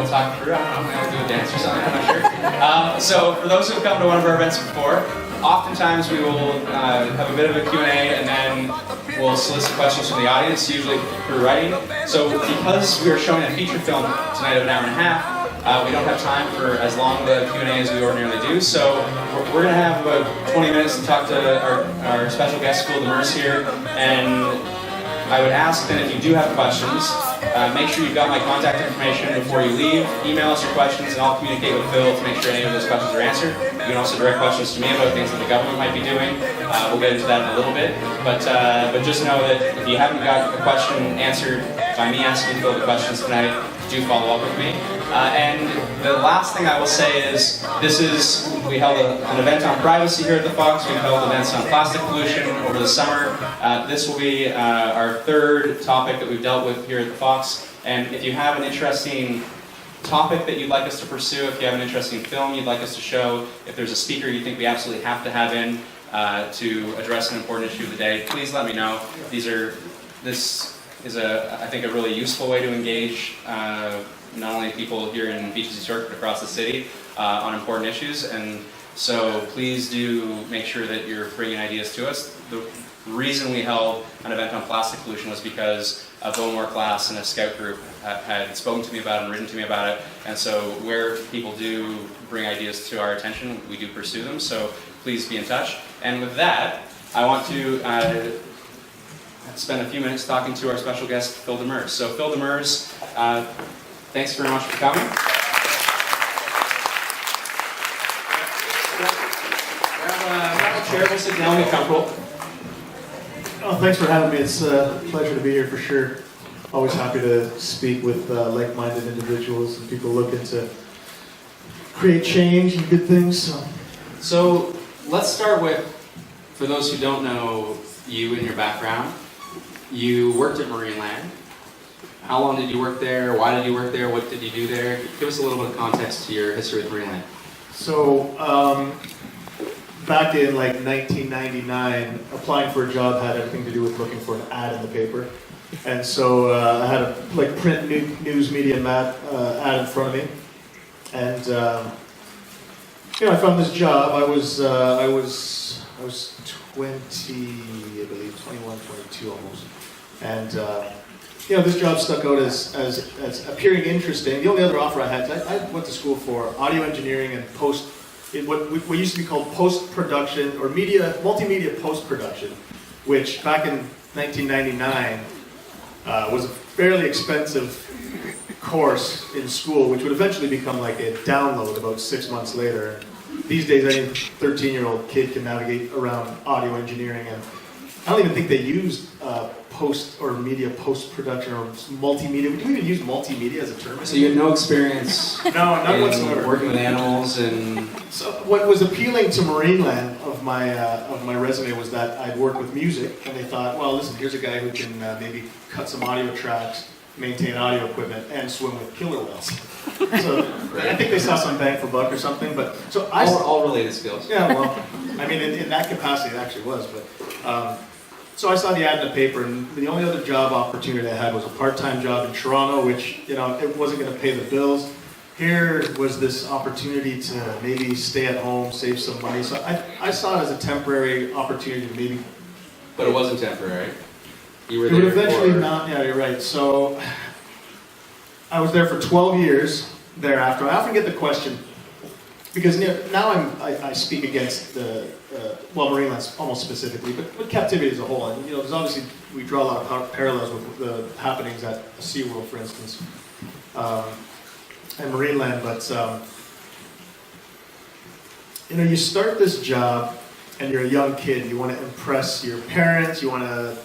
we'll talk through. I don't know, maybe we'll do a dance or something, I'm not sure. So for those who have come to one of our events before, oftentimes we will have a bit of a Q&A and then we'll solicit questions from the audience, usually through writing. So because we are showing a feature film tonight of an hour and a half, we don't have time for as long of a Q&A as we ordinarily do, so we're going to have about 20 minutes to talk to our special guest, Phil Demers here, and I would ask that if you do have questions, make sure you've got my contact information before you leave. Email us your questions and I'll communicate with Phil to make sure any of those questions are answered. You can also direct questions to me about things that the government might be doing. We'll get into that in a little bit, but just know that if you haven't got a question answered by me asking Phil the questions tonight, do follow up with me. And the last thing I will say is, we held an event on privacy here at the Fox. We've held events on plastic pollution over the summer. This will be our third topic that we've dealt with here at the Fox. And if you have an interesting topic that you'd like us to pursue, if you have an interesting film you'd like us to show, if there's a speaker you think we absolutely have to have in to address an important issue of the day, please let me know. This is I think a really useful way to engage not only people here in Beaches East York but across the city on important issues, and so please do make sure that you're bringing ideas to us. The reason we held an event on plastic pollution was because a Bowmore class and a scout group had spoken to me about it and written to me about it, and so where people do bring ideas to our attention, we do pursue them, so please be in touch. And with that, I want to spend a few minutes talking to our special guest, Phil Demers. So Phil Demers, thanks very much for coming. Grab a chair, we'll sit down, get comfortable. Oh, thanks for having me. It's a pleasure to be here for sure. Always happy to speak with like-minded individuals and people looking to create change and good things. So let's start with, for those who don't know you and your background, you worked at Marineland. How long did you work there? Why did you work there? What did you do there? Give us a little bit of context to your history with Marineland. So, back in like 1999, applying for a job had everything to do with looking for an ad in the paper. And so I had a print news media ad in front of me. And I found this job. I was 20, I believe, 21, 22 almost. And this job stuck out as appearing interesting. The only other offer I had, I went to school for audio engineering and what used to be called post-production or multimedia post-production, which back in 1999 was a fairly expensive course in school, which would eventually become like a download about 6 months later. These days, any 13-year-old kid can navigate around audio engineering, and I don't even think they used media post-production or multimedia. Would you even use multimedia as a term? So you had no experience no, not whatsoever. Working with animals and... So what was appealing to Marineland of my resume was that I'd worked with music, and they thought, well, listen, here's a guy who can maybe cut some audio tracks, maintain audio equipment, and swim with killer whales. So I think they saw some bang for buck or something. But so all related skills. Yeah, well, I mean, in that capacity, it actually was. But so I saw the ad in the paper, and the only other job opportunity I had was a part-time job in Toronto, which it wasn't going to pay the bills. Here was this opportunity to maybe stay at home, save some money. So I saw it as a temporary opportunity to maybe. But it wasn't temporary. You were it there would eventually for... not. Yeah, you're right. So I was there for 12 years thereafter. I often get the question, because now I speak against the Marineland almost specifically, but captivity as a whole. And there's obviously, we draw a lot of parallels with the happenings at SeaWorld, for instance, and Marineland. But you start this job, and you're a young kid. You want to impress your parents. You want to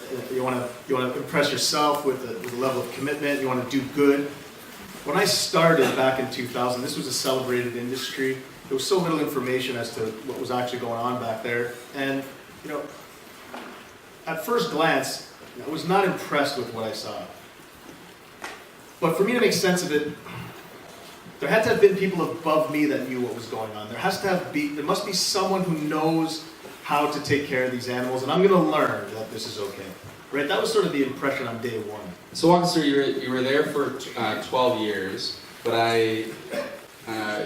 impress yourself with the level of commitment. You want to do good. When I started back in 2000, this was a celebrated industry. There was so little information as to what was actually going on back there. And, at first glance, I was not impressed with what I saw. But for me to make sense of it, there had to have been people above me that knew what was going on. There must be someone who knows how to take care of these animals, and I'm going to learn that this is okay. Right? That was sort of the impression on day one. So walk us through, you were there for 12 years. but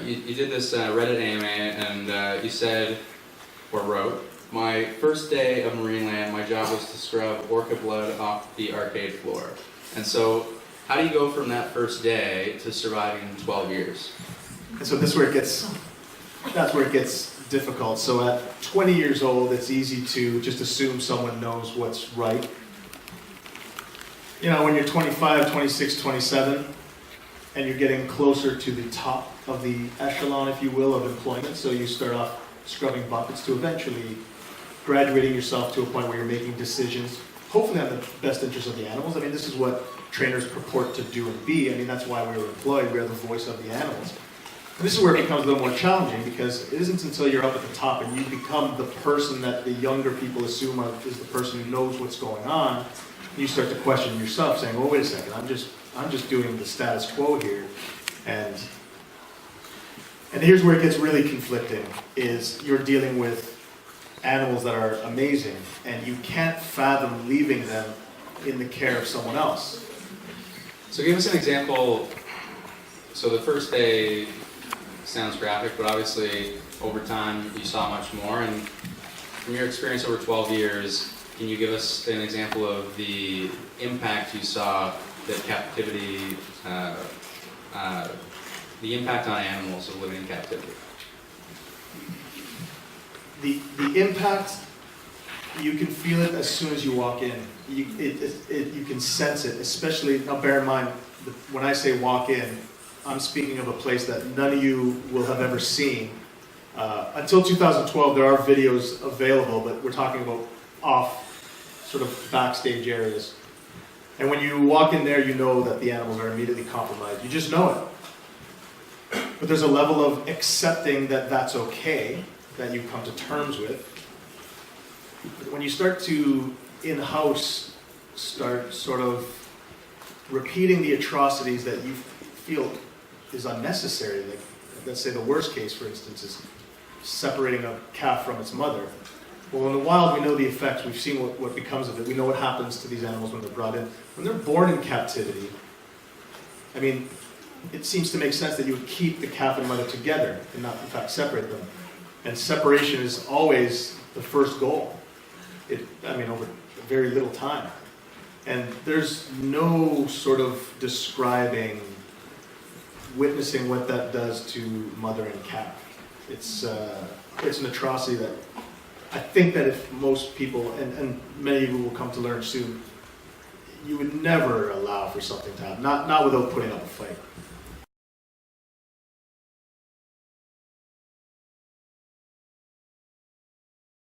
you did this Reddit AMA, and you said, or wrote, my first day of Marineland, my job was to scrub orca blood off the arcade floor. And so, how do you go from that first day to surviving 12 years? And so that's where it gets difficult. So at 20 years old, it's easy to just assume someone knows what's right. You know, when you're 25, 26, 27, and you're getting closer to the top of the echelon, if you will, of employment, so you start off scrubbing buckets to eventually graduating yourself to a point where you're making decisions, hopefully on the best interest of the animals. I mean, this is what trainers purport to do and be. I mean, that's why we were employed. We are the voice of the animals. And this is where it becomes a little more challenging, because it isn't until you're up at the top and you become the person that the younger people assume is the person who knows what's going on, you start to question yourself, saying, well, wait a second, I'm just doing the status quo here. And here's where it gets really conflicting, is you're dealing with animals that are amazing, and you can't fathom leaving them in the care of someone else. So give us an example. So the first day sounds graphic, but obviously over time you saw much more. And from your experience over 12 years, can you give us an example of the impact you saw that captivity, the impact on animals of living in captivity? The impact, you can feel it as soon as you walk in. You can sense it, especially, now bear in mind, when I say walk in, I'm speaking of a place that none of you will have ever seen. Until 2012, there are videos available, but we're talking about off, sort of backstage areas. And when you walk in there, you know that the animals are immediately compromised. You just know it. But there's a level of accepting that that's okay, that you come to terms with. When you start to, in-house, start sort of repeating the atrocities that you feel is unnecessary, like, let's say the worst case, for instance, is separating a calf from its mother. Well, in the wild, we know the effects. We've seen what becomes of it. We know what happens to these animals when they're brought in. When they're born in captivity, I mean, it seems to make sense that you would keep the calf and mother together and not, in fact, separate them. And separation is always the first goal. Over very little time. And there's no sort of describing, witnessing what that does to mother and calf. It's an atrocity that I think that if most people, and many of you will come to learn soon, you would never allow for something to happen. Not without putting up a fight.